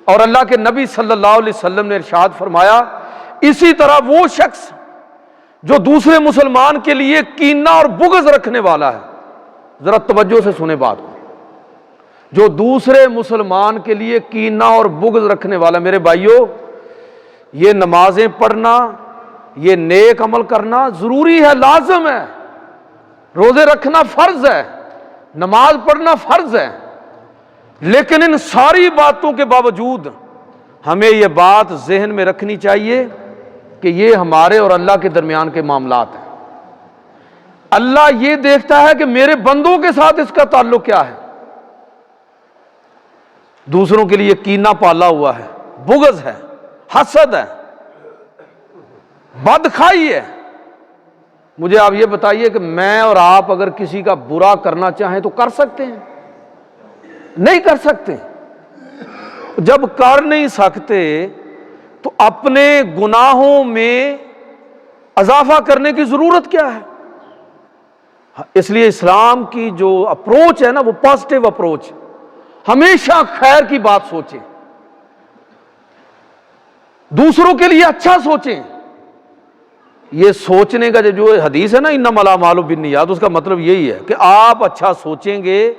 اور اللہ کے نبی صلی اللہ علیہ وسلم نے ارشاد فرمایا اسی طرح وہ شخص جو دوسرے مسلمان کے لیے کینہ اور بغض رکھنے والا ہے، ذرا توجہ سے سنیں بات کو، جو دوسرے مسلمان کے لیے کینہ اور بغض رکھنے والا، میرے بھائیوں یہ نمازیں پڑھنا، یہ نیک عمل کرنا ضروری ہے، لازم ہے، روزے رکھنا فرض ہے، نماز پڑھنا فرض ہے، لیکن ان ساری باتوں کے باوجود ہمیں یہ بات ذہن میں رکھنی چاہیے کہ یہ ہمارے اور اللہ کے درمیان کے معاملات ہیں۔ اللہ یہ دیکھتا ہے کہ میرے بندوں کے ساتھ اس کا تعلق کیا ہے۔ دوسروں کے لیے کینہ پالا ہوا ہے، بغض ہے، حسد ہے، بدخواہی ہے۔ مجھے آپ یہ بتائیے کہ میں اور آپ اگر کسی کا برا کرنا چاہیں تو کر سکتے ہیں؟ نہیں کر سکتے۔ جب کر نہیں سکتے تو اپنے گناہوں میں اضافہ کرنے کی ضرورت کیا ہے؟ اس لیے اسلام کی جو اپروچ ہے نا وہ پازیٹیو اپروچ، ہمیشہ خیر کی بات سوچیں، دوسروں کے لیے اچھا سوچیں۔ یہ سوچنے کا جو حدیث ہے نا انما الاعمال بالنیات، اس کا مطلب یہی ہے کہ آپ اچھا سوچیں گے،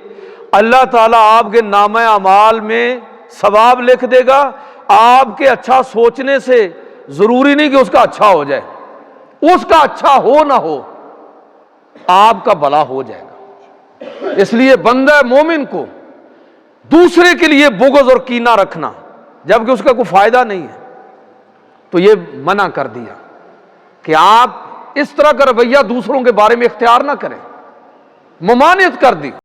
اللہ تعالیٰ آپ کے نامہ اعمال میں ثواب لکھ دے گا۔ آپ کے اچھا سوچنے سے ضروری نہیں کہ اس کا اچھا ہو جائے، اس کا اچھا ہو نہ ہو آپ کا بھلا ہو جائے گا۔ اس لیے بندہ مومن کو دوسرے کے لیے بغض اور کینہ رکھنا جبکہ اس کا کوئی فائدہ نہیں ہے تو یہ منع کر دیا کہ آپ اس طرح کا رویہ دوسروں کے بارے میں اختیار نہ کریں، ممانعت کر دی۔